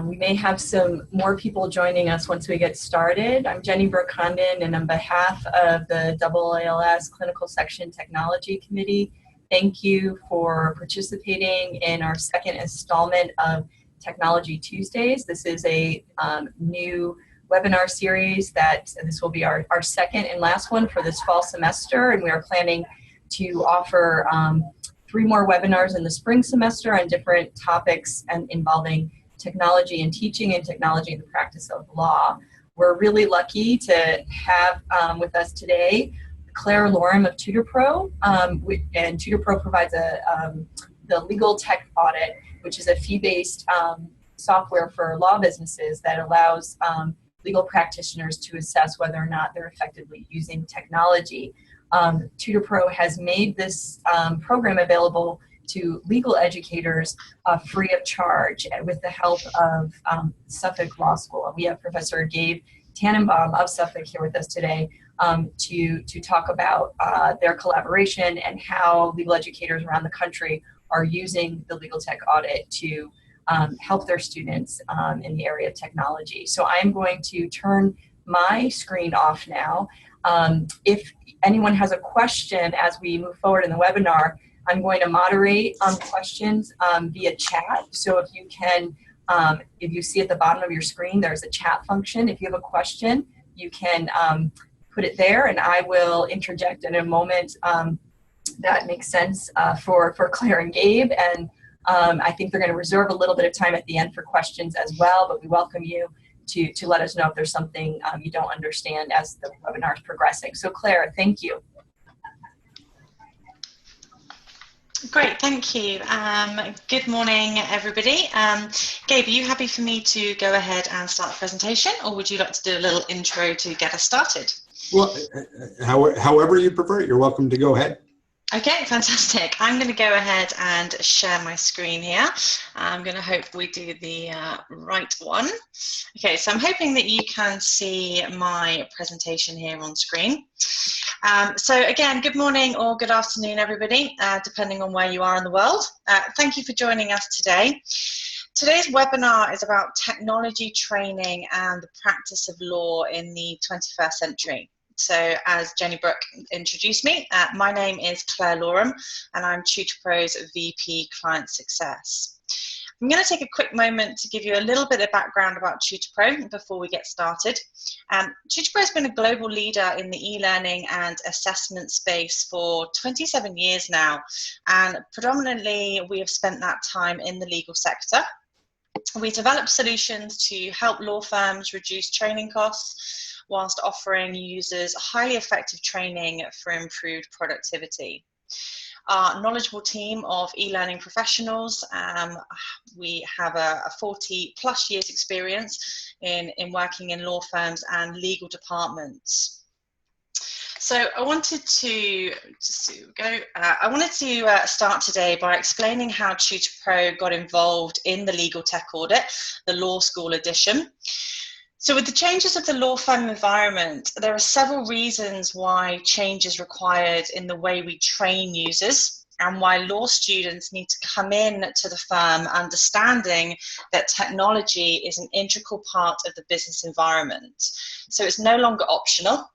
We may have some more people joining us once we get started. I'm Jenny Burkondon, and on behalf of the AALS Clinical Section Technology Committee, thank you for participating in our second installment of Technology Tuesdays. This is a new webinar series that this will be our second and last one for this fall semester, and we are planning to offer 3 more webinars in the spring semester on different topics and involving technology and teaching and technology in the practice of law. We're really lucky to have with us today Claire Lorem of TutorPro, and TutorPro provides the Legal Tech Audit, which is a fee-based software for law businesses that allows legal practitioners to assess whether or not they're effectively using technology. TutorPro has made this program available to legal educators free of charge with the help of Suffolk Law School. We have Professor Gabe Tenenbaum of Suffolk here with us today to talk about their collaboration and how legal educators around the country are using the Legal Tech Audit to help their students in the area of technology. So I'm going to turn my screen off now. If anyone has a question as we move forward in the webinar, I'm going to moderate questions via chat. So if you can, if you see at the bottom of your screen, there's a chat function. If you have a question, you can put it there, and I will interject in a moment that makes sense for Claire and Gabe. And I think they're going to reserve a little bit of time at the end for questions as well, but we welcome you to let us know if there's something you don't understand as the webinar is progressing. So Claire, thank you. Great, thank you. Good morning, everybody. Gabe, are you happy for me to go ahead and start the presentation, or would you like to do a little intro to get us started? Well, however you prefer, you're welcome to go ahead. Okay, fantastic. I'm going to go ahead and share my screen here. I'm going to hope we do the right one. Okay, so I'm hoping that you can see my presentation here on screen. So again, good morning or good afternoon, everybody, depending on where you are in the world. Thank you for joining us today. Today's webinar is about technology training and the practice of law in the 21st century. So as Jenny Brooke introduced me, my name is Claire Lorem, and I'm TutorPro's VP Client Success. I'm going to take a quick moment to give you a little bit of background about TutorPro before we get started. TutorPro has been a global leader in the e-learning and assessment space for 27 years now, and predominantly we have spent that time in the legal sector. We develop solutions to help law firms reduce training costs whilst offering users highly effective training for improved productivity. Our knowledgeable team of e-learning professionals, we have a 40+ years experience in working in law firms and legal departments. So I wanted to start today by explaining how TutorPro got involved in the Legal Tech Audit, the Law School edition. So with the changes of the law firm environment, there are several reasons why change is required in the way we train users, and why law students need to come in to the firm understanding that technology is an integral part of the business environment. So it's no longer optional.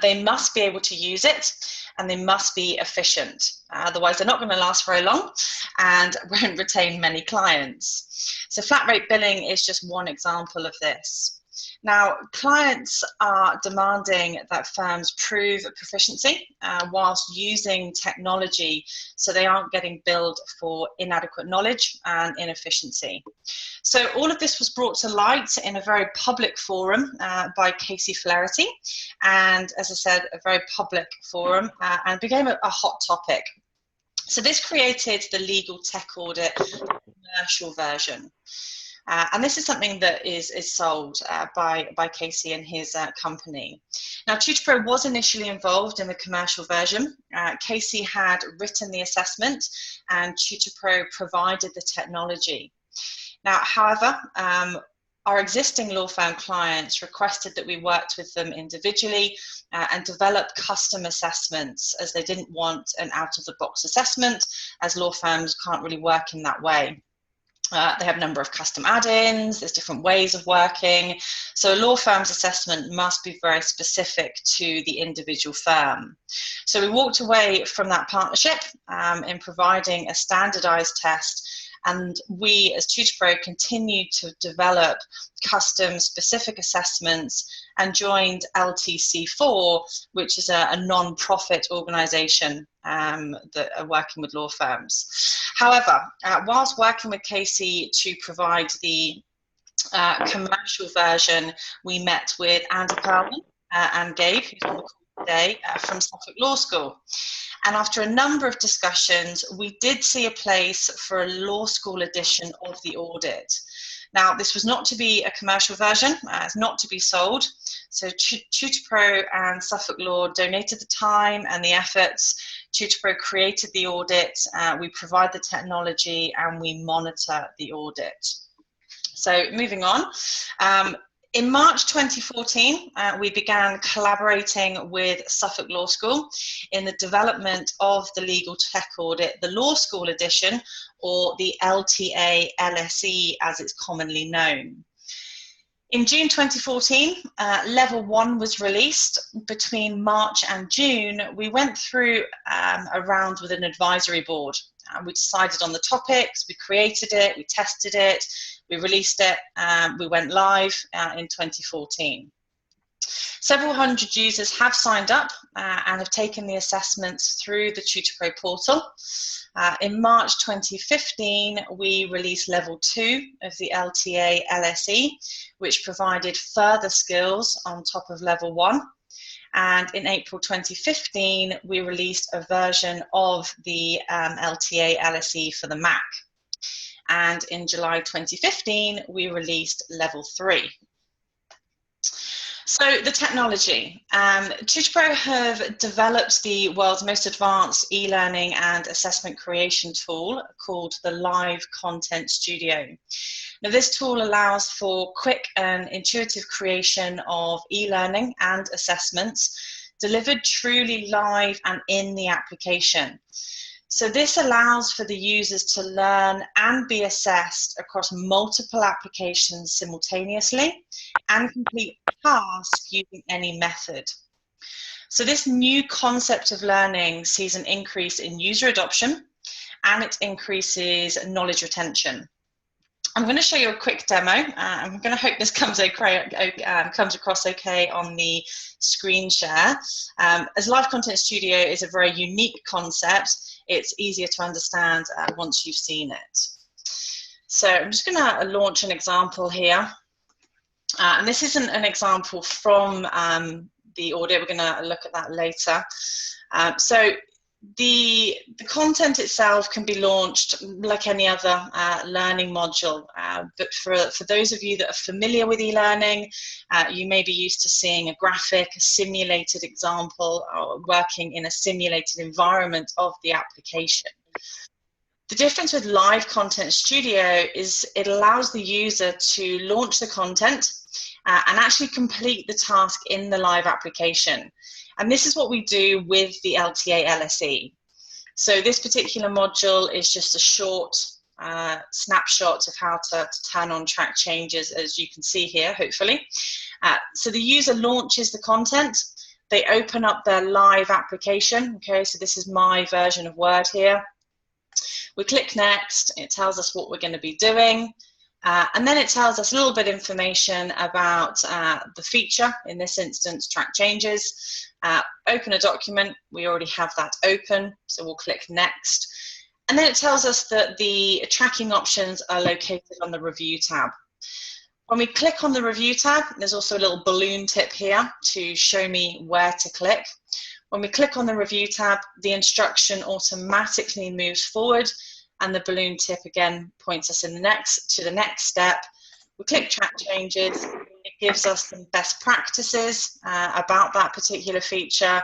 They must be able to use it, and they must be efficient. Otherwise, they're not going to last very long and won't retain many clients. So flat rate billing is just one example of this. Now, clients are demanding that firms prove proficiency whilst using technology, so they aren't getting billed for inadequate knowledge and inefficiency. So all of this was brought to light in a very public forum by Casey Flaherty, and as I said, a very public forum, and became a hot topic. So this created the Legal Tech Audit commercial version. And this is something that is sold by Casey and his company. Now, TutorPro was initially involved in the commercial version. Casey had written the assessment, and TutorPro provided the technology. Now, however, our existing law firm clients requested that we worked with them individually and develop custom assessments, as they didn't want an out-of-the-box assessment, as law firms can't really work in that way. They have a number of custom add-ins, there's different ways of working. So a law firm's assessment must be very specific to the individual firm. So we walked away from that partnership in providing a standardized test, and we as TutorPro continue to develop custom specific assessments and joined LTC4, which is a non-profit organisation that are working with law firms. However, whilst working with Casey to provide the commercial version, we met with Andy Perlman and Gabe, who's on the call today, from Suffolk Law School. And after a number of discussions, we did see a place for a law school edition of the audit. Now, this was not to be a commercial version, it's not to be sold. So TutorPro and Suffolk Law donated the time and the efforts. TutorPro created the audit, we provide the technology, and we monitor the audit. So moving on. In March 2014, we began collaborating with Suffolk Law School in the development of the legal tech audit, the Law School Edition, or the LTA LSE as it's commonly known. In June 2014, Level 1 was released. Between March and June, we went through a round with an advisory board. We decided on the topics, we created it, we tested it, we released it, we went live in 2014. Several hundred users have signed up and have taken the assessments through the TutorPro portal. In March 2015, we released Level 2 of the LTA LSE, which provided further skills on top of Level 1. And in April 2015, we released a version of the LTA LSE for the Mac. And in July 2015, we released Level 3. So the technology. TutorPro have developed the world's most advanced e-learning and assessment creation tool called the Live Content Studio. Now, this tool allows for quick and intuitive creation of e-learning and assessments delivered truly live and in the application. So this allows for the users to learn and be assessed across multiple applications simultaneously and complete tasks using any method. So this new concept of learning sees an increase in user adoption, and it increases knowledge retention. I'm going to show you a quick demo. I'm going to hope this comes across okay on the screen share. As Live Content Studio is a very unique concept, it's easier to understand once you've seen it. So I'm just going to launch an example here. And this isn't an example from the audit. We're going to look at that later. So the content itself can be launched like any other learning module, but for those of you that are familiar with e-learning, you may be used to seeing a graphic, a simulated example, or working in a simulated environment of the application. The difference with Live Content Studio is it allows the user to launch the content and actually complete the task in the live application. And this is what we do with the LTA LSE. So this particular module is just a short snapshot of how to turn on track changes, as you can see here, hopefully. So the user launches the content, they open up their live application. Okay, so this is my version of Word here. We click next, it tells us what we're going to be doing. And then it tells us a little bit of information about the feature, in this instance, track changes. Open a document, we already have that open, so we'll click next. And then it tells us that the tracking options are located on the review tab. When we click on the review tab, there's also a little balloon tip here to show me where to click. When we click on the review tab, the instruction automatically moves forward, and the balloon tip again points us in the next step. We click track changes, it gives us some best practices about that particular feature.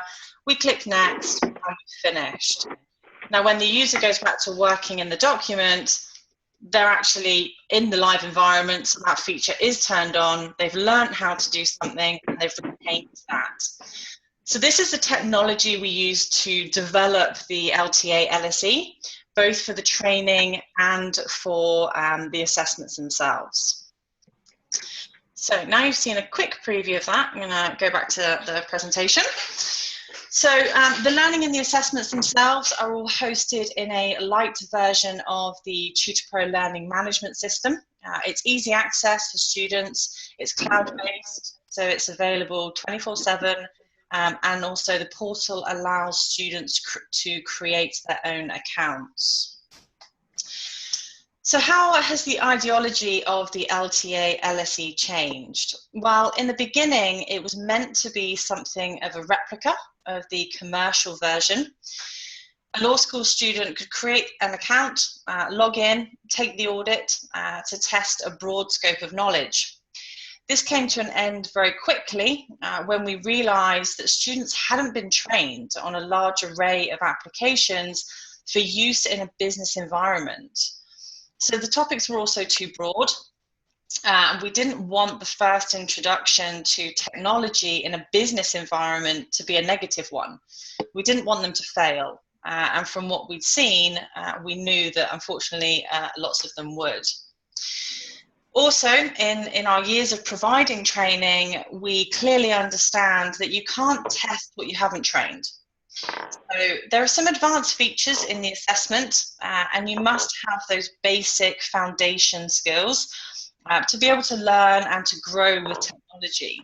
We click next, and we've finished. Now when the user goes back to working in the document, they're actually in the live environment, so that feature is turned on, they've learned how to do something, and they've retained that. So this is the technology we use to develop the LTA LSE, both for the training and for the assessments themselves. So now you've seen a quick preview of that, I'm going to go back to the presentation. So the learning and the assessments themselves are all hosted in a light version of the TutorPro learning management system. It's easy access for students, it's cloud-based, so it's available 24/7, and also the portal allows students to create their own accounts. So how has the ideology of the LTA LSE changed? Well, in the beginning, it was meant to be something of a replica of the commercial version. A law school student could create an account, log in, take the audit to test a broad scope of knowledge. This came to an end very quickly when we realized that students hadn't been trained on a large array of applications for use in a business environment. So the topics were also too broad. We didn't want the first introduction to technology in a business environment to be a negative one. We didn't want them to fail. And from what we'd seen, we knew that unfortunately lots of them would. Also, in our years of providing training, we clearly understand that you can't test what you haven't trained. So there are some advanced features in the assessment, and you must have those basic foundation skills to be able to learn and to grow with technology.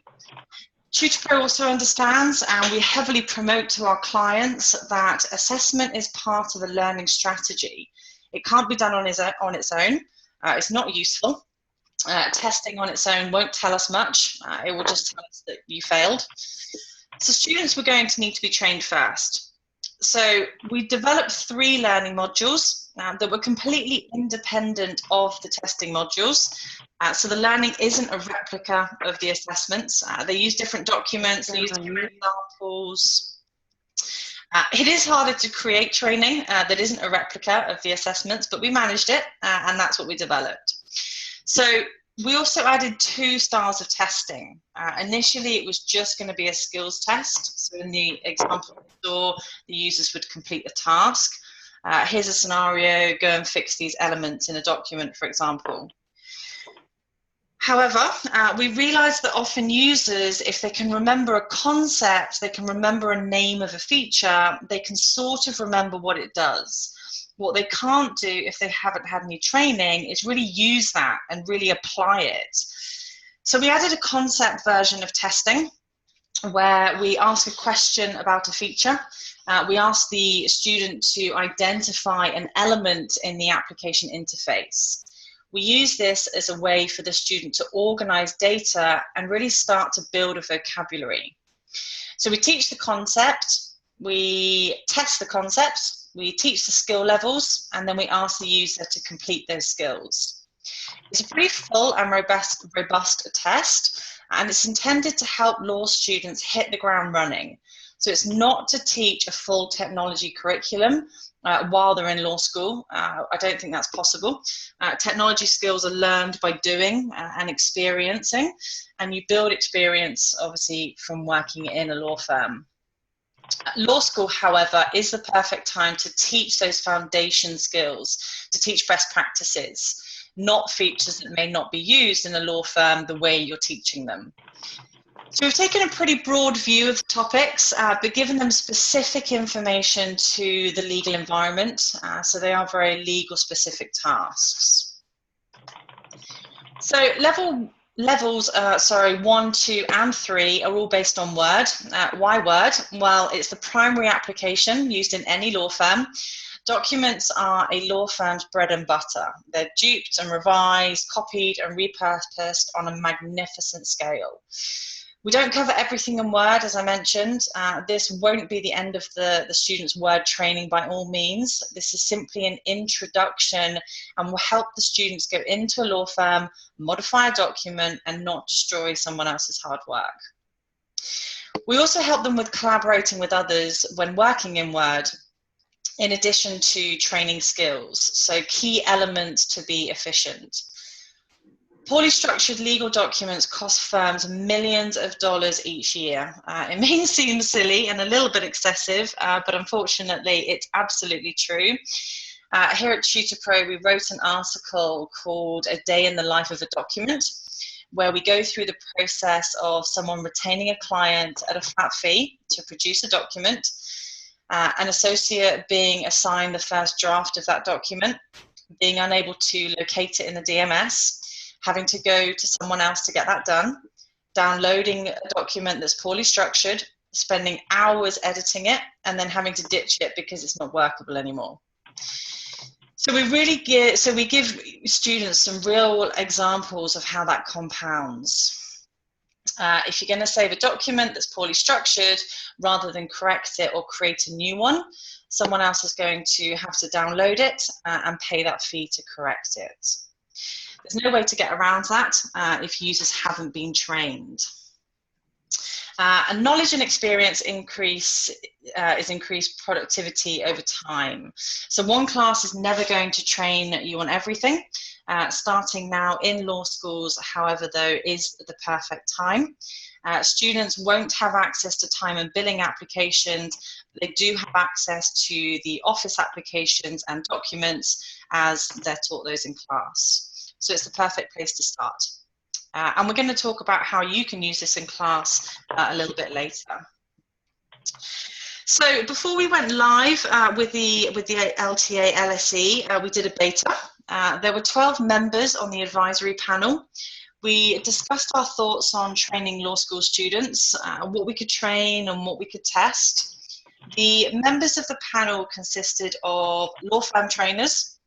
TutorPro also understands, and we heavily promote to our clients, that assessment is part of a learning strategy. It can't be done on its own. It's not useful. Testing on its own won't tell us much. It will just tell us that you failed. So students were going to need to be trained first. So we developed 3 learning modules that were completely independent of the testing modules. So the learning isn't a replica of the assessments. They use different documents, they use different examples. It is harder to create training that isn't a replica of the assessments, but we managed it, and that's what we developed. So we also added 2 styles of testing. Initially, it was just going to be a skills test. So in the example we saw, the users would complete a task. Here's a scenario, go and fix these elements in a document, for example. However, we realized that often users, if they can remember a concept, they can remember a name of a feature, they can sort of remember what it does. What they can't do if they haven't had any training is really use that and really apply it. So we added a concept version of testing where we ask a question about a feature. We ask the student to identify an element in the application interface. We use this as a way for the student to organize data and really start to build a vocabulary. So we teach the concept, we test the concept, we teach the skill levels, and then we ask the user to complete those skills. It's a pretty full and robust test, and it's intended to help law students hit the ground running. So it's not to teach a full technology curriculum while they're in law school. I don't think that's possible. Technology skills are learned by doing and experiencing, and you build experience, obviously, from working in a law firm. Law school, however, is the perfect time to teach those foundation skills, to teach best practices, not features that may not be used in a law firm the way you're teaching them. So we've taken a pretty broad view of the topics, but given them specific information to the legal environment, so they are very legal specific tasks. So levels 1, 2, and 3 are all based on Word. Why Word? Well, it's the primary application used in any law firm. Documents are a law firm's bread and butter. They're duped and revised, copied and repurposed on a magnificent scale. We don't cover everything in Word, as I mentioned. This won't be the end of the student's Word training by all means. This is simply an introduction and will help the students go into a law firm, modify a document, and not destroy someone else's hard work. We also help them with collaborating with others when working in Word, in addition to training skills. So key elements to be efficient. Poorly structured legal documents cost firms millions of dollars each year. It may seem silly and a little bit excessive, but unfortunately it's absolutely true. Here at TutorPro, we wrote an article called A Day in the Life of a Document, where we go through the process of someone retaining a client at a flat fee to produce a document, an associate being assigned the first draft of that document, being unable to locate it in the DMS, having to go to someone else to get that done, downloading a document that's poorly structured, spending hours editing it, and then having to ditch it because it's not workable anymore. So we give students some real examples of how that compounds. If you're going to save a document that's poorly structured, rather than correct it or create a new one, someone else is going to have to download it and pay that fee to correct it. There's no way to get around that if users haven't been trained. And knowledge and experience increased productivity over time. So one class is never going to train you on everything. Starting now in law schools, however, though, is the perfect time. Students won't have access to time and billing applications. They do have access to the office applications and documents as they're taught those in class. So it's the perfect place to start. And we're going to talk about how you can use this in class a little bit later. So before we went live with the LTA LSE, we did a beta. There were 12 members on the advisory panel. We discussed our thoughts on training law school students, what we could train and what we could test. The members of the panel consisted of law firm trainers,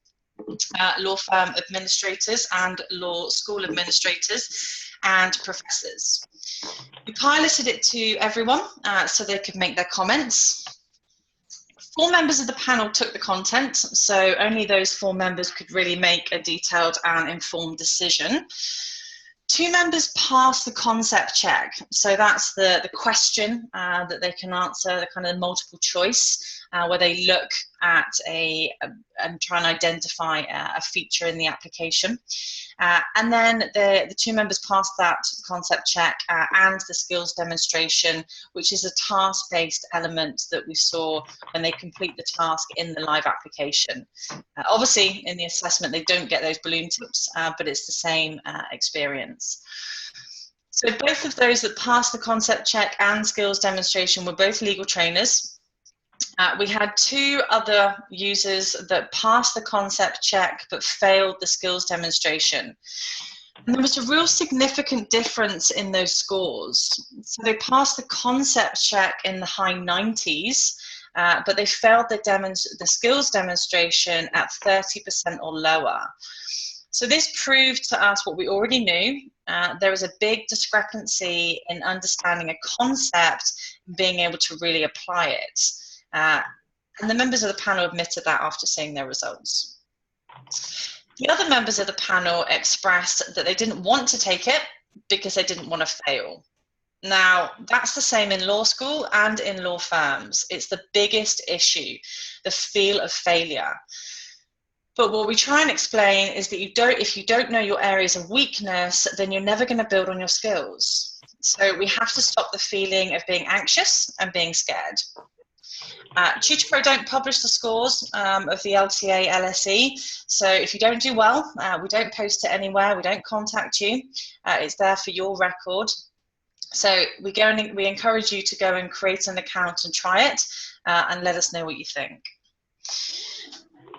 law firm administrators and law school administrators, and professors. We piloted it to everyone so they could make their comments. 4 members of the panel took the content, so only those 4 members could really make a detailed and informed decision. 2 members passed the concept check, so that's the question that they can answer, the kind of multiple choice, where they look at and try and identify a feature in the application. And then the 2 members passed that concept check and the skills demonstration, which is a task-based element that we saw when they complete the task in the live application. Obviously, in the assessment, they don't get those balloon tips, but it's the same experience. So both of those that passed the concept check and skills demonstration were both legal trainers. We had 2 other users that passed the concept check but failed the skills demonstration. And there was a real significant difference in those scores. So they passed the concept check in the high 90s, but they failed the skills demonstration at 30% or lower. So this proved to us what we already knew. There is a big discrepancy in understanding a concept and being able to really apply it. And the members of the panel admitted that after seeing their results. The other members of the panel expressed that they didn't want to take it because they didn't want to fail. Now, that's the same in law school and in law firms. It's the biggest issue, the feel of failure. But what we try and explain is that if you don't know your areas of weakness, then you're never going to build on your skills. So we have to stop the feeling of being anxious and being scared. TutorPro don't publish the scores of the LTA LSE, so if you don't do well, we don't post it anywhere, we don't contact you, it's there for your record. So we encourage you to go and create an account and try it, and let us know what you think.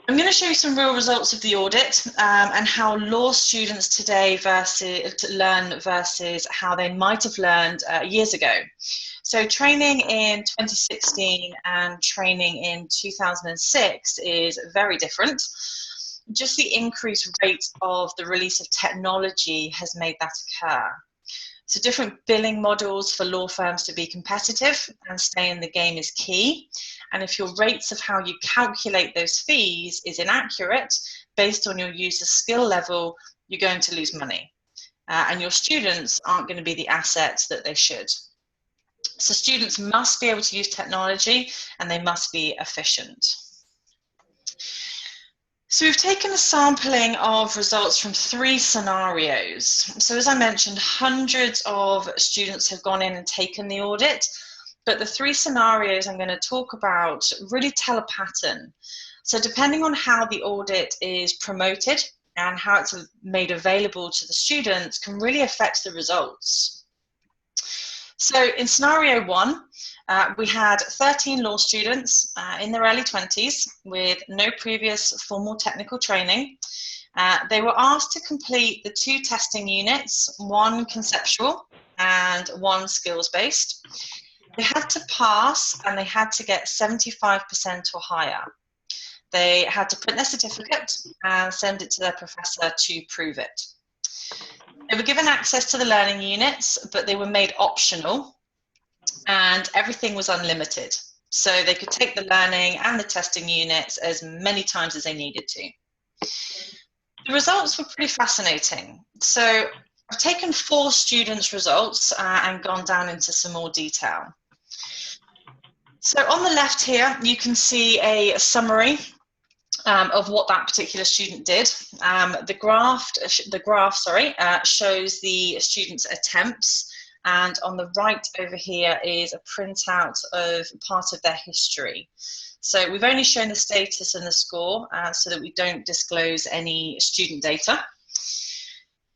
I'm going to show you some real results of the audit and how law students today learn versus how they might have learned years ago. So training in 2016 and training in 2006 is very different. Just the increased rate of the release of technology has made that occur. So different billing models for law firms to be competitive and stay in the game is key. And if your rates of how you calculate those fees is inaccurate based on your user skill level, you're going to lose money. And your students aren't going to be the assets that they should. So students must be able to use technology and they must be efficient. So we've taken a sampling of results from 3 scenarios. So as I mentioned, hundreds of students have gone in and taken the audit, but the 3 scenarios I'm going to talk about really tell a pattern. So depending on how the audit is promoted and how it's made available to the students can really affect the results. So in scenario 1, we had 13 law students in their early 20s with no previous formal technical training. They were asked to complete the 2 testing units, one conceptual and one skills-based. They had to pass and they had to get 75% or higher. They had to print their certificate and send it to their professor to prove it. They were given access to the learning units, but they were made optional and everything was unlimited. So they could take the learning and the testing units as many times as they needed to. The results were pretty fascinating. So I've taken 4 students' results and gone down into some more detail. So on the left here, you can see a summary of what that particular student did. The graph shows the students' attempts, and on the right over here is a printout of part of their history. So we've only shown the status and the score so that we don't disclose any student data.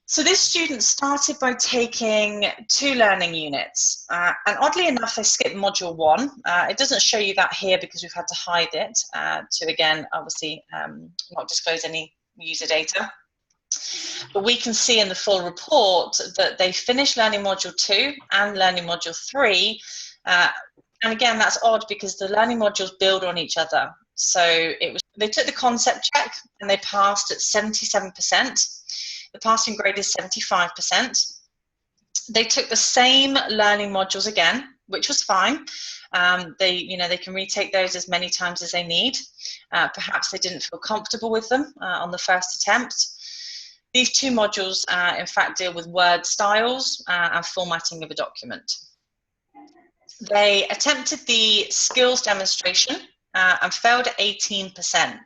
So this student started by taking 2 learning units, and oddly enough, they skipped module 1. It doesn't show you that here because we've had to hide it to, again, obviously not disclose any user data. But we can see in the full report that they finished learning module 2 and learning module 3. And again, that's odd because the learning modules build on each other. So they took the concept check and they passed at 77%. The passing grade is 75%. They took the same learning modules again, which was fine. They can retake those as many times as they need. Perhaps they didn't feel comfortable with them on the first attempt. These 2 modules, in fact, deal with word styles and formatting of a document. They attempted the skills demonstration and failed at 18%.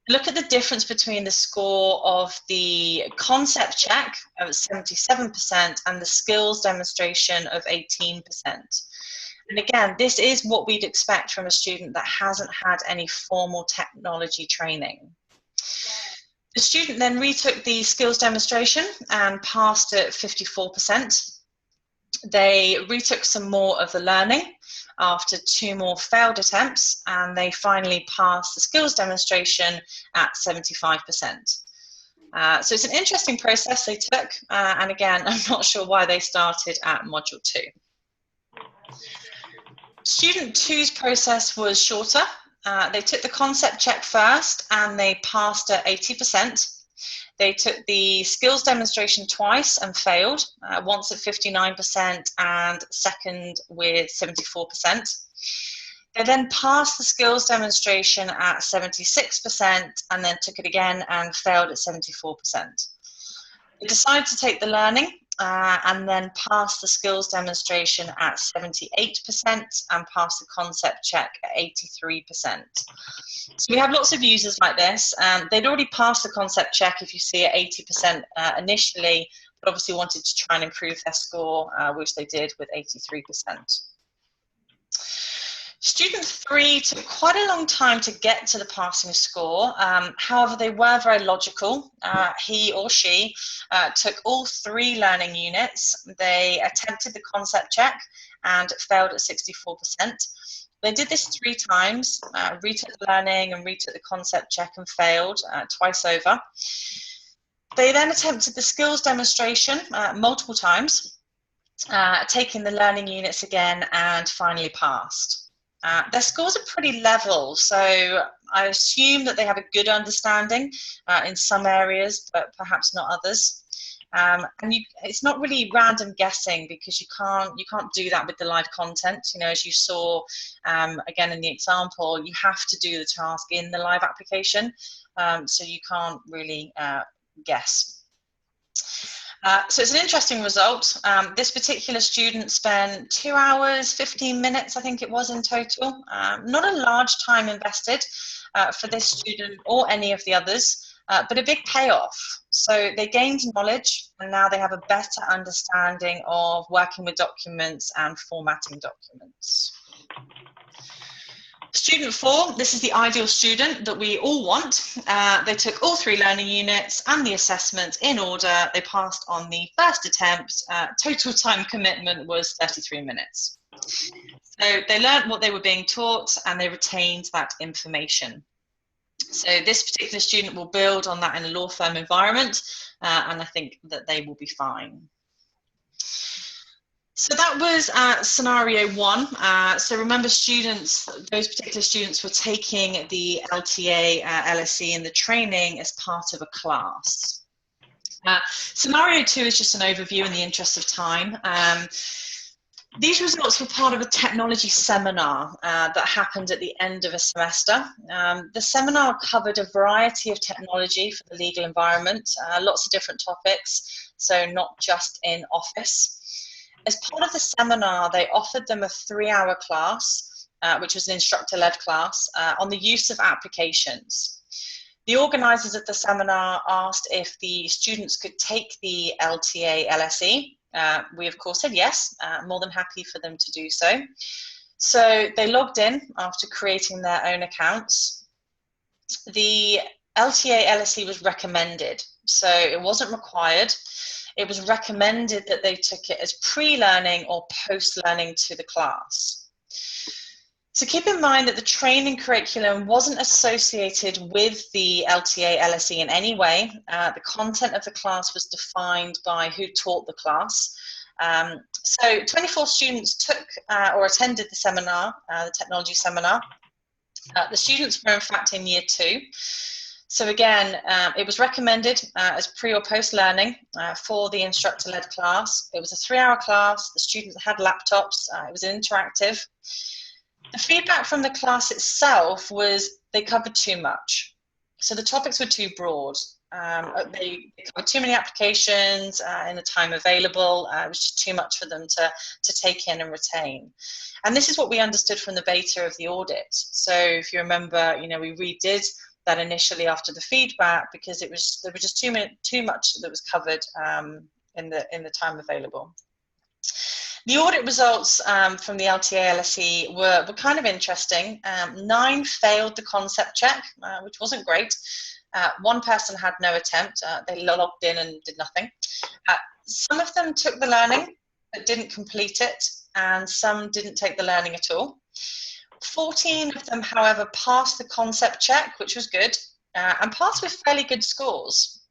Look at the difference between the score of the concept check of 77% and the skills demonstration of 18%. And again, this is what we'd expect from a student that hasn't had any formal technology training. The student then retook the skills demonstration and passed at 54%. They retook some more of the learning after 2 more failed attempts, and they finally passed the skills demonstration at 75%. So it's an interesting process they took, and again, I'm not sure why they started at module 2. Student 2's process was shorter. They took the concept check first and they passed at 80%. They took the skills demonstration twice and failed, once at 59% and second with 74%. They then passed the skills demonstration at 76% and then took it again and failed at 74%. They decided to take the learning and then pass the skills demonstration at 78% and pass the concept check at 83%. So we have lots of users like this. They'd already passed the concept check, if you see, at 80% initially, but obviously wanted to try and improve their score, which they did with 83%. Student 3 took quite a long time to get to the passing score. However, they were very logical. He or she took all 3 learning units. They attempted the concept check and failed at 64%. They did this 3 times, retook the learning and retook the concept check and failed twice over. They then attempted the skills demonstration multiple times, taking the learning units again and finally passed. Their scores are pretty level, so I assume that they have a good understanding in some areas, but perhaps not others. It's not really random guessing because you can't do that with the live content. You know, as you saw again in the example, you have to do the task in the live application, so you can't really guess. So it's an interesting result. This particular student spent 2 hours, 15 minutes, I think it was in total. Not a large time invested for this student or any of the others, but a big payoff. So they gained knowledge and now they have a better understanding of working with documents and formatting documents. Student 4, this is the ideal student that we all want. They took all 3 learning units and the assessment in order. They passed on the first attempt. Total time commitment was 33 minutes. So they learned what they were being taught and they retained that information. So this particular student will build on that in a law firm environment, and I think that they will be fine. So that was scenario 1. So remember, students, those particular students were taking the LTA, LSE and the training as part of a class. Scenario 2 is just an overview in the interest of time. These results were part of a technology seminar that happened at the end of a semester. The seminar covered a variety of technology for the legal environment, lots of different topics, so not just in office. As part of the seminar, they offered them a 3-hour class, which was an instructor-led class, on the use of applications. The organisers of the seminar asked if the students could take the LTA LSE. We of course said yes, more than happy for them to do so. So they logged in after creating their own accounts. The LTA LSE was recommended, so it wasn't required. It was recommended that they took it as pre-learning or post-learning to the class. So keep in mind that the training curriculum wasn't associated with the LTA LSE in any way. The content of the class was defined by who taught the class. So 24 students took or attended the seminar, the technology seminar. The students were in fact in year 2. So again, it was recommended as pre or post learning for the instructor-led class. It was a 3-hour class. The students had laptops. It was interactive. The feedback from the class itself was they covered too much. So the topics were too broad. They covered too many applications in the time available. It was just too much for them to take in and retain. And this is what we understood from the beta of the audit. So if you remember, we redid that initially after the feedback because there was just too much that was covered in the time available. The audit results from the LTA LSE were kind of interesting. 9 failed the concept check, which wasn't great. 1 person had no attempt. They logged in and did nothing. Some of them took the learning but didn't complete it, and some didn't take the learning at all. 14 of them, however, passed the concept check, which was good, and passed with fairly good scores.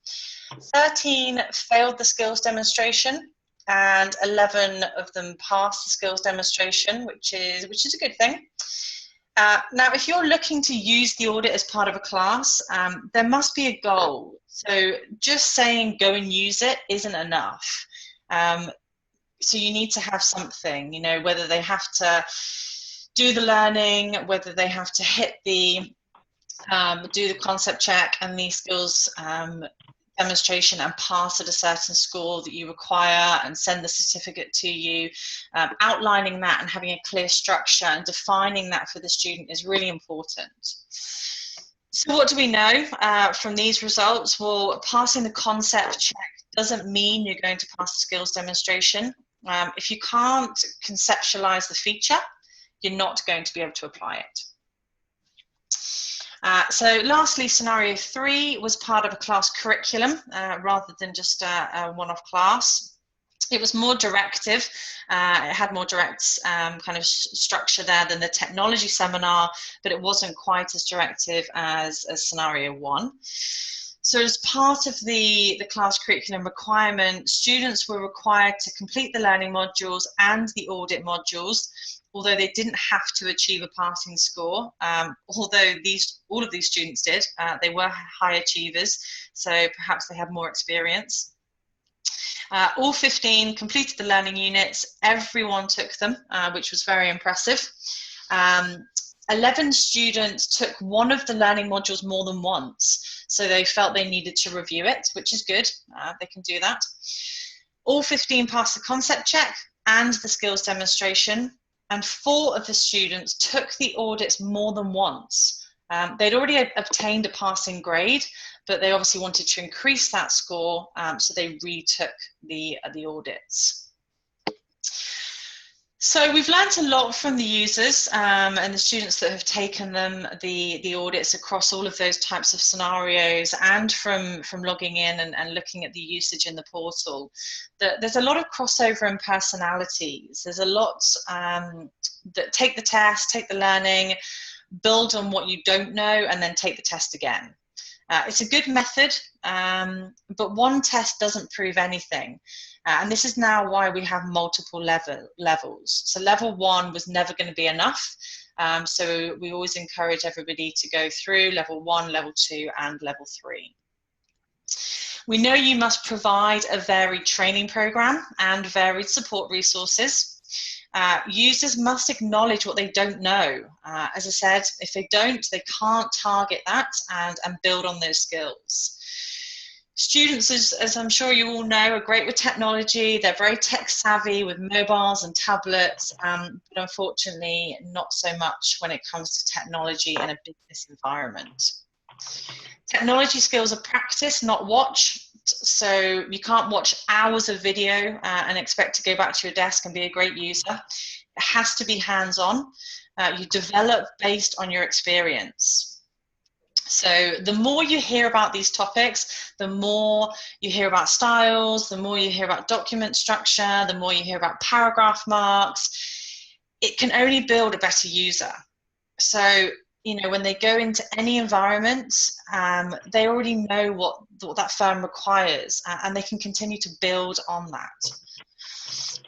13 failed the skills demonstration, and 11 of them passed the skills demonstration, which is a good thing. Now, if you're looking to use the audit as part of a class, there must be a goal. So just saying go and use it isn't enough. So you need to have something, whether they have to do the learning, whether they have to hit the, do the concept check and the skills demonstration and pass at a certain score that you require and send the certificate to you. Outlining that and having a clear structure and defining that for the student is really important. So what do we know from these results? Well, passing the concept check doesn't mean you're going to pass the skills demonstration. If you can't conceptualize the feature, you're not going to be able to apply it. So lastly, scenario 3 was part of a class curriculum rather than just a one-off class. It was more directive. It had more direct kind of structure there than the technology seminar, but it wasn't quite as directive as scenario 1. So as part of the class curriculum requirement, students were required to complete the learning modules and the audit modules, although they didn't have to achieve a passing score. Although all of these students did, they were high achievers, so perhaps they had more experience. All 15 completed the learning units. Everyone took them, which was very impressive. 11 students took one of the learning modules more than once, so they felt they needed to review it, which is good. They can do that. All 15 passed the concept check and the skills demonstration, and 4 of the students took the audits more than once. They'd already obtained a passing grade, but they obviously wanted to increase that score, so they retook the audits. So we've learned a lot from the users and the students that have taken them, the audits across all of those types of scenarios, and from logging in and looking at the usage in the portal. There's a lot of crossover in personalities. There's a lot that take the test, take the learning, build on what you don't know, and then take the test again. It's a good method, but one test doesn't prove anything. And this is now why we have multiple levels. So level 1 was never going to be enough. So we always encourage everybody to go through level 1, level 2, and level 3. We know you must provide a varied training program and varied support resources. Users must acknowledge what they don't know. As I said, if they don't, they can't target that and build on those skills. Students, as I'm sure you all know, are great with technology. They're very tech savvy with mobiles and tablets, but unfortunately not so much when it comes to technology in a business environment. Technology skills are practice, not watched. So you can't watch hours of video and expect to go back to your desk and be a great user. It has to be hands-on. You develop based on your experience. So the more you hear about these topics, the more you hear about styles, the more you hear about document structure, the more you hear about paragraph marks. It can only build a better user. So, you know, when they go into any environment, they already know what that firm requires, and they can continue to build on that.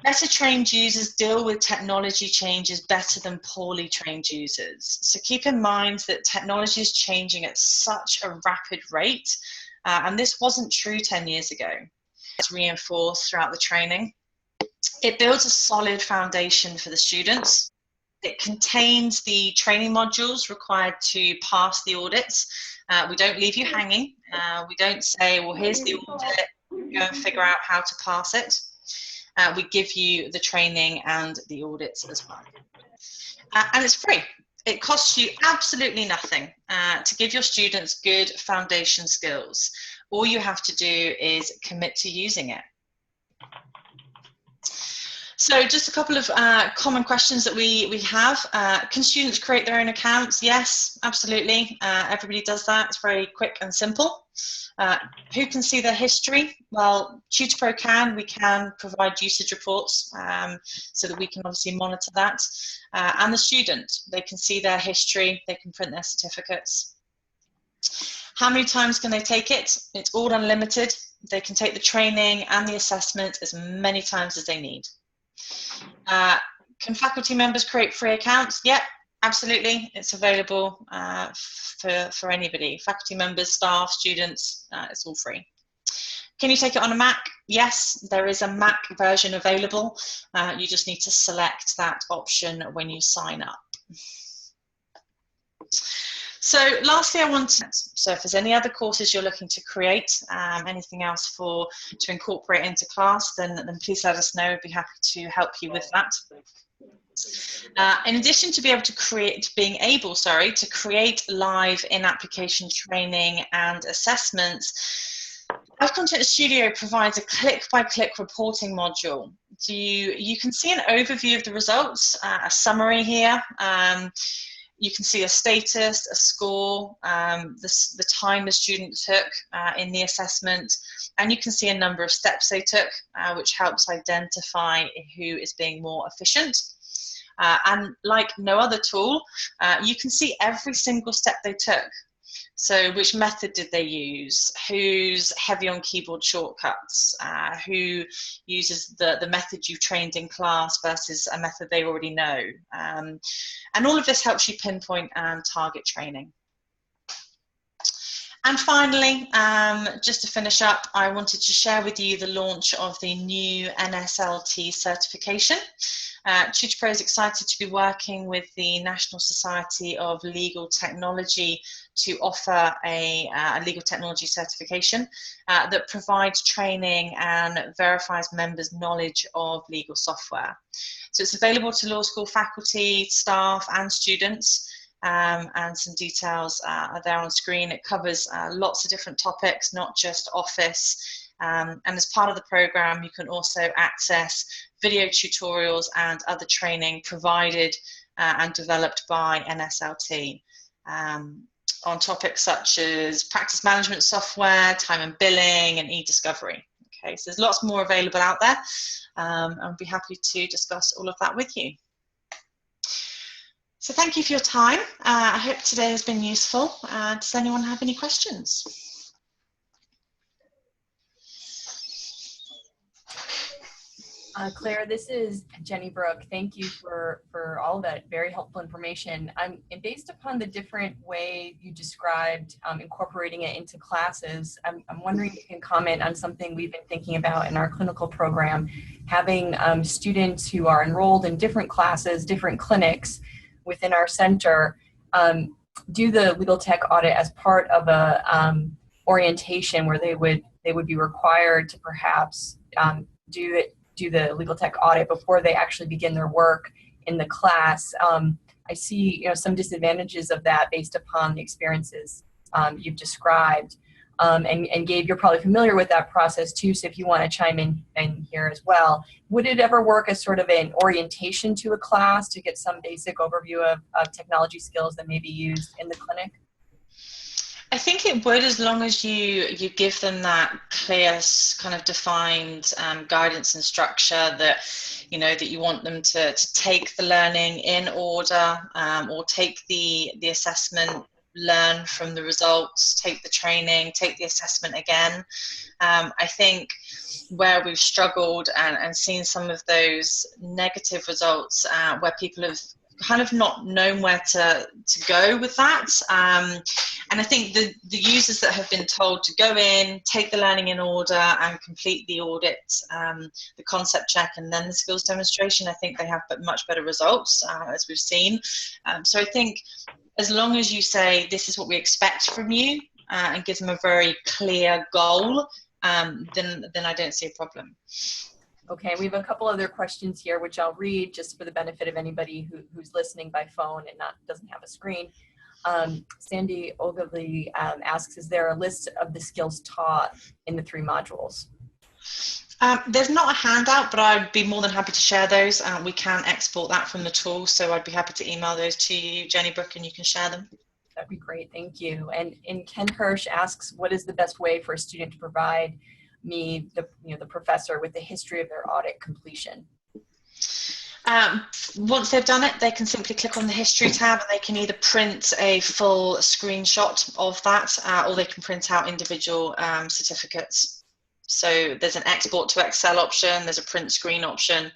Better trained users deal with technology changes better than poorly trained users. So keep in mind that technology is changing at such a rapid rate, and this wasn't true 10 years ago. It's reinforced throughout the training. It builds a solid foundation for the students. It contains the training modules required to pass the audits. We don't leave you hanging. We don't say, well, here's the audit, go and figure out how to pass it. We give you the training and the audits as well. And it's free. It costs you absolutely nothing to give your students good foundation skills. All you have to do is commit to using it. So just a couple of common questions that we have. Can students create their own accounts? Yes, absolutely. Everybody does that. It's very quick and simple. Who can see their history? Well, TutorPro can. We can provide usage reports so that we can obviously monitor that. And the student, they can see their history. They can print their certificates. How many times can they take it? It's all unlimited. They can take the training and the assessment as many times as they need. Can faculty members create free accounts? Yep, absolutely. It's available for anybody. Faculty members, staff, students, it's all free. Can you take it on a Mac? Yes, there is a Mac version available. You just need to select that option when you sign up. So lastly, so if there's any other courses you're looking to create, anything else to incorporate into class, then please let us know. We'd be happy to help you with that. In addition to being able to create live in-application training and assessments, Live Content Studio provides a click-by-click reporting module. So you can see an overview of the results, a summary here. You can see a status, a score, the time the student took in the assessment, and you can see a number of steps they took, which helps identify who is being more efficient. And like no other tool, you can see every single step they took. So which method did they use? Who's heavy on keyboard shortcuts? Who uses the method you've trained in class versus a method they already know? And all of this helps you pinpoint and target training. And finally, just to finish up, I wanted to share with you the launch of the new SLT certification. TutorPro is excited to be working with the National Society of Legal Technology to offer a legal technology certification that provides training and verifies members' knowledge of legal software. So it's available to law school faculty, staff and students. And some details are there on screen. It covers lots of different topics, not just Office. And as part of the program, you can also access video tutorials and other training provided and developed by NSLT on topics such as practice management software, time and billing, and e-discovery. Okay, so there's lots more available out there. I'll be happy to discuss all of that with you. So thank you for your time. I hope today has been useful. Does anyone have any questions? Claire, this is Jenny Brooke. Thank you for all that very helpful information. And based upon the different way you described incorporating it into classes, I'm wondering if you can comment on something we've been thinking about in our clinical program, having students who are enrolled in different classes, different clinics within our center, do the legal tech audit as part of a orientation where they would be required to perhaps do the legal tech audit before they actually begin their work in the class. I see, some disadvantages of that based upon the experiences you've described. And Gabe, you're probably familiar with that process too, so if you want to chime in here as well. Would it ever work as sort of an orientation to a class to get some basic overview of technology skills that may be used in the clinic? I think it would, as long as you give them that clear kind of defined guidance and structure that that you want them to take the learning in order, or take the assessment, learn from the results, take the training, take the assessment again. I think where we've struggled and seen some of those negative results where people have kind of not known where to go with that. And I think the users that have been told to go in, take the learning in order and complete the audit, the concept check, and then the skills demonstration, I think they have much better results, as we've seen. So I think as long as you say, this is what we expect from you, and give them a very clear goal, then I don't see a problem. Okay, we have a couple other questions here, which I'll read just for the benefit of anybody who's listening by phone and doesn't have a screen. Sandy Ogilvy asks, is there a list of the skills taught in the 3 modules? There's not a handout, but I'd be more than happy to share those. We can export that from the tool, so I'd be happy to email those to you, Jenny Brooke, and you can share them. That'd be great, thank you. And Ken Hirsch asks, what is the best way for a student to provide me, the professor, with the history of their audit completion? Once they've done it, they can simply click on the history tab and they can either print a full screenshot of that, or they can print out individual certificates. So there's an export to Excel option, there's a print screen option,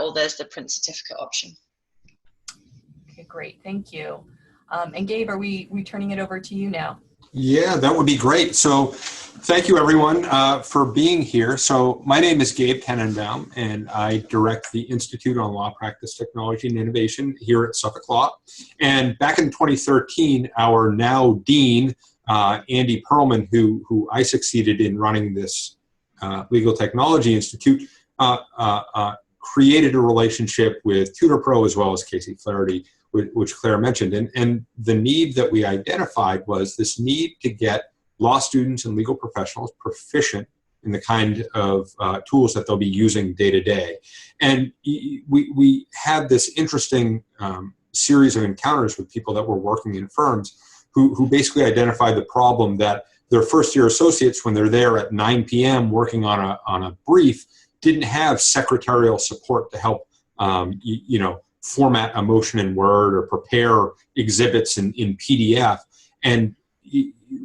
or there's the print certificate option. Okay, great, thank you. And Gabe, are we turning it over to you now? Yeah, that would be great. So thank you everyone for being here. So my name is Gabe Tenenbaum and I direct the Institute on Law Practice Technology and Innovation here at Suffolk Law. And back in 2013, our now Dean, Andy Perlman, who I succeeded in running this Legal Technology Institute, created a relationship with TutorPro as well as Casey Flaherty, which Claire mentioned. And the need that we identified was this need to get law students and legal professionals proficient in the kind of tools that they'll be using day to day. And we had this interesting series of encounters with people that were working in firms who basically identified the problem that their first-year associates, when they're there at 9 p.m. working on a brief, didn't have secretarial support to help format a motion in Word or prepare exhibits in PDF. And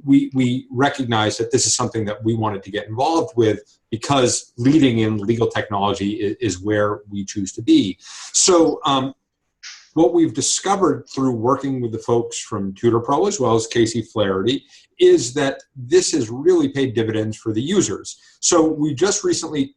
we recognized that this is something that we wanted to get involved with because leading in legal technology is where we choose to be. So what we've discovered through working with the folks from TutorPro as well as Casey Flaherty is that this has really paid dividends for the users. So we just recently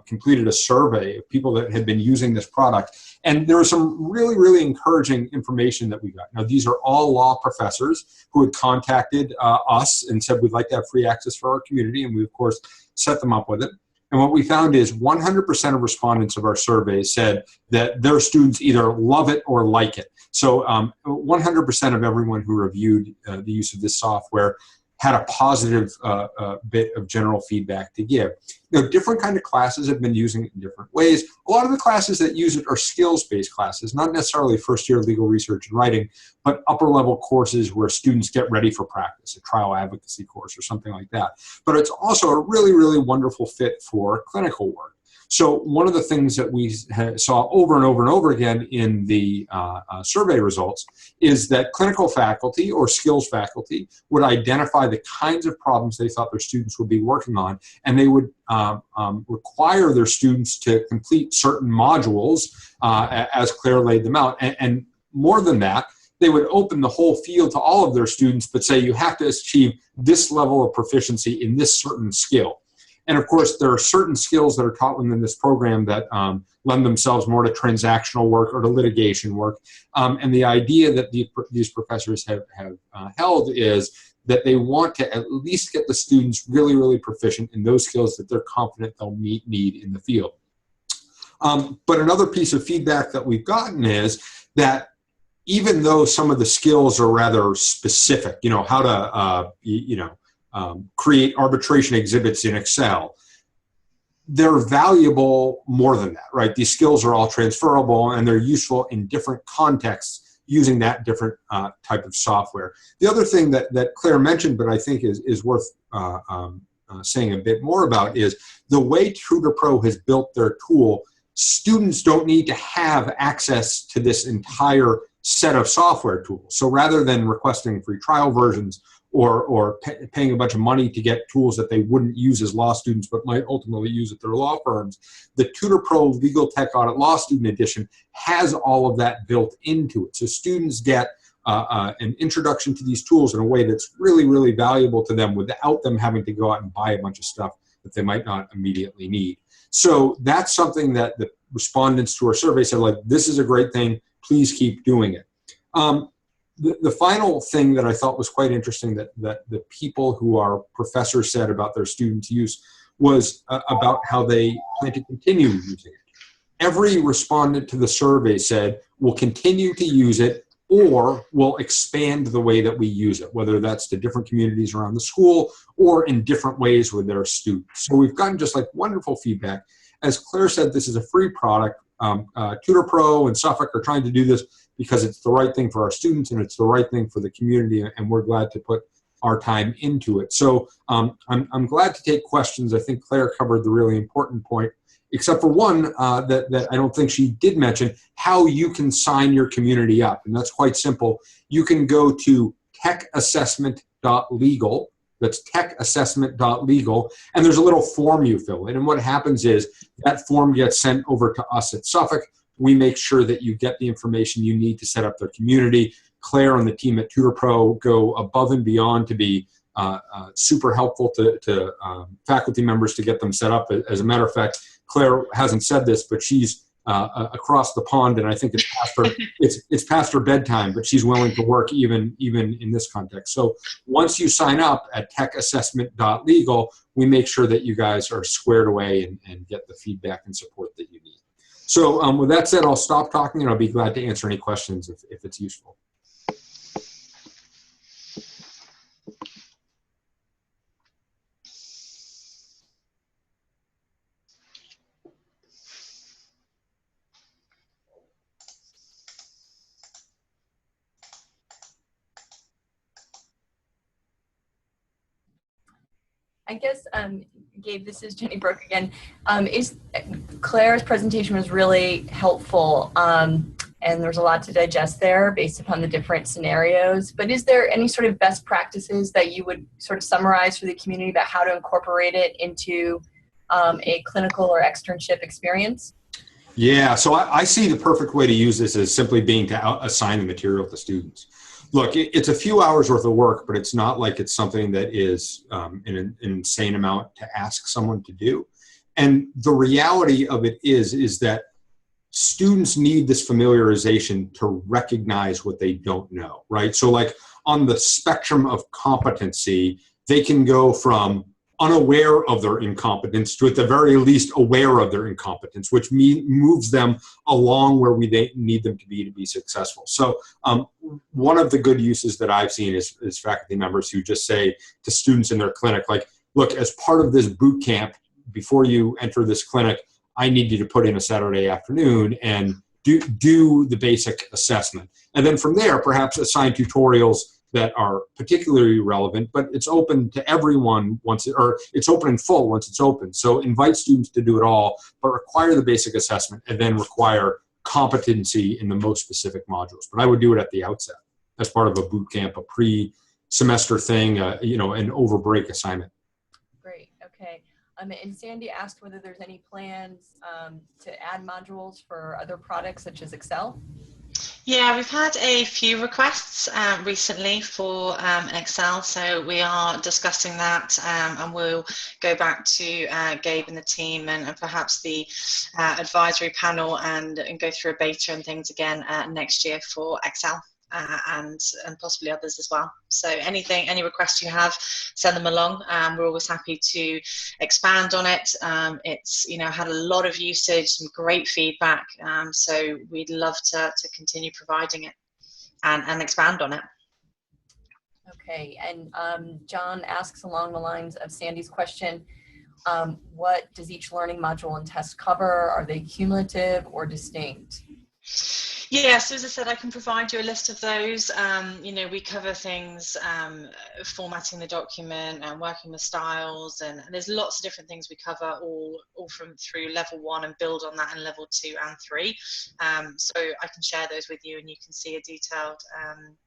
completed a survey of people that had been using this product, and there was some really, really encouraging information that we got. Now, these are all law professors who had contacted us and said, we'd like to have free access for our community, and we, of course, set them up with it. And what we found is 100% of respondents of our survey said that their students either love it or like it. So 100% of everyone who reviewed the use of this software had a positive bit of general feedback to give. You know, different kind of classes have been using it in different ways. A lot of the classes that use it are skills-based classes, not necessarily first-year legal research and writing, but upper-level courses where students get ready for practice, a trial advocacy course or something like that. But it's also a really, really wonderful fit for clinical work. So one of the things that we saw over and over and over again in the survey results is that clinical faculty or skills faculty would identify the kinds of problems they thought their students would be working on, and they would require their students to complete certain modules as Claire laid them out. And more than that, they would open the whole field to all of their students, but say you have to achieve this level of proficiency in this certain skill. And of course, there are certain skills that are taught within this program that lend themselves more to transactional work or to litigation work. And the idea that these professors have held is that they want to at least get the students really, really proficient in those skills that they're confident they'll need in the field. But another piece of feedback that we've gotten is that even though some of the skills are rather specific, you know, how to, create arbitration exhibits in Excel, they're valuable more than that, right? These skills are all transferable and they're useful in different contexts using that different type of software. The other thing that Claire mentioned, but I think is worth saying a bit more about, is the way TutorPro has built their tool. Students don't need to have access to this entire set of software tools. So rather than requesting free trial versions or paying a bunch of money to get tools that they wouldn't use as law students but might ultimately use at their law firms, the TutorPro Legal Tech Audit Law Student Edition has all of that built into it. So students get an introduction to these tools in a way that's really, really valuable to them without them having to go out and buy a bunch of stuff that they might not immediately need. So that's something that the respondents to our survey said, like, this is a great thing, please keep doing it. The final thing that I thought was quite interesting that the people who are professors said about their students' use was about how they plan to continue using it. Every respondent to the survey said, we'll continue to use it or we'll expand the way that we use it, whether that's to different communities around the school or in different ways with their students. So we've gotten just like wonderful feedback. As Claire said, this is a free product. TutorPro and Suffolk are trying to do this because it's the right thing for our students and it's the right thing for the community, and we're glad to put our time into it. So I'm glad to take questions. I think Claire covered the really important point, except for one that I don't think she did mention, how you can sign your community up. And that's quite simple. You can go to techassessment.legal. That's techassessment.legal, and there's a little form you fill in. And what happens is that form gets sent over to us at Suffolk. We make sure that you get the information you need to set up their community. Claire and the team at TutorPro go above and beyond to be super helpful to faculty members to get them set up. As a matter of fact, Claire hasn't said this, but she's across the pond, and I think it's past her bedtime, but she's willing to work even in this context. So once you sign up at techassessment.legal, we make sure that you guys are squared away and get the feedback and support that you need. So with that said, I'll stop talking and I'll be glad to answer any questions if it's useful. I guess, Gabe, this is Jenny Brooke again. Claire's presentation was really helpful, and there's a lot to digest there based upon the different scenarios. But is there any sort of best practices that you would sort of summarize for the community about how to incorporate it into a clinical or externship experience? Yeah, so I see the perfect way to use this as simply being to assign the material to students. Look, it's a few hours worth of work, but it's not like it's something that is an insane amount to ask someone to do. And the reality of it is that students need this familiarization to recognize what they don't know, right? So like on the spectrum of competency, they can go from unaware of their incompetence to, at the very least, aware of their incompetence, which moves them along where they need them to be successful. So one of the good uses that I've seen is faculty members who just say to students in their clinic, like, look, as part of this boot camp, before you enter this clinic, I need you to put in a Saturday afternoon and do the basic assessment. And then from there, perhaps assign tutorials that are particularly relevant, but it's open to everyone or it's open in full once it's open. So invite students to do it all, but require the basic assessment and then require competency in the most specific modules. But I would do it at the outset as part of a boot camp, a pre-semester thing, you know, an over break assignment. Great, okay. And Sandy asked whether there's any plans to add modules for other products such as Excel. Yeah, we've had a few requests recently for Excel, so we are discussing that, and we'll go back to Gabe and the team and perhaps the advisory panel and go through a beta and things again next year for Excel. And possibly others as well. So any requests you have, send them along. We're always happy to expand on it. It's, you know, had a lot of usage, some great feedback. So we'd love to continue providing it and expand on it. Okay, and John asks along the lines of Sandy's question, what does each learning module and test cover? Are they cumulative or distinct? Yes, as I said, I can provide you a list of those. You know, we cover things, formatting the document and working with styles, and there's lots of different things we cover, all through level 1 and build on that in level 2 and 3. So I can share those with you and you can see a detailed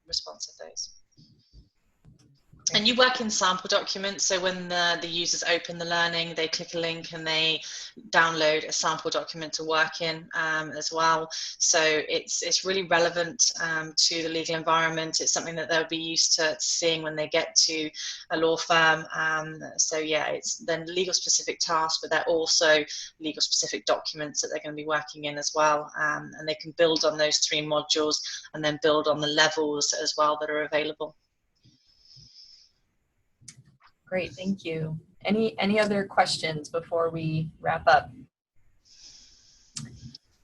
response of those. And you work in sample documents, so when the users open the learning, they click a link and they download a sample document to work in as well. So it's really relevant to the legal environment. It's something that they'll be used to seeing when they get to a law firm. So yeah, it's then legal specific tasks, but they're also legal specific documents that they're going to be working in as well. And they can build on those 3 modules and then build on the levels as well that are available. Great, thank you. Any other questions before we wrap up?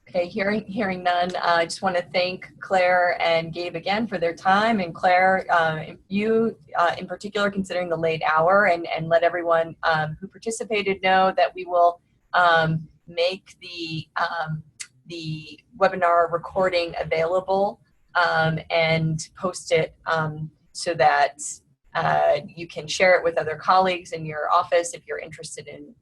Okay, hearing none, I just want to thank Claire and Gabe again for their time. And Claire, you in particular, considering the late hour, and let everyone who participated know that we will make the webinar recording available and post it so that you can share it with other colleagues in your office if you're interested in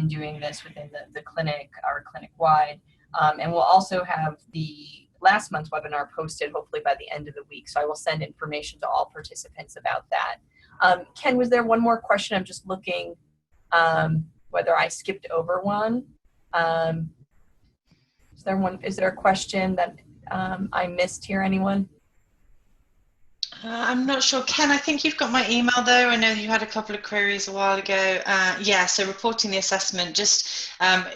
doing this within the clinic or clinic-wide. And we'll also have the last month's webinar posted hopefully by the end of the week. So I will send information to all participants about that. Ken, was there one more question? I'm just looking whether I skipped over one. Is there a question that I missed here, anyone? I'm not sure. Ken, I think you've got my email though. I know you had a couple of queries a while ago. Yeah, so reporting the assessment, just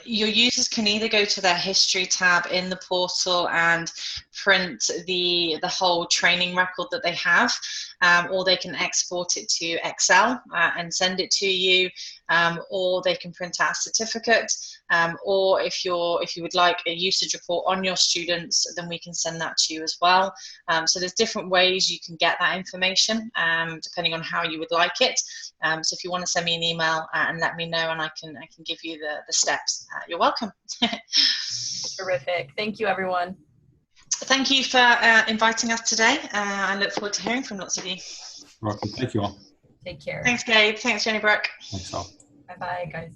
your users can either go to their history tab in the portal and print the whole training record that they have, or they can export it to Excel and send it to you, or they can print out a certificate, or if you would like a usage report on your students, then we can send that to you as well. So there's different ways you can get that information depending on how you would like it. So if you want to send me an email and let me know, and I can give you the steps. You're welcome. Terrific. Thank you, everyone. Thank you for inviting us today. I look forward to hearing from lots of you. You're welcome. Thank you all. Take care. Thanks, Gabe. Thanks, Jenny Brooke. Thanks all. Bye-bye, guys.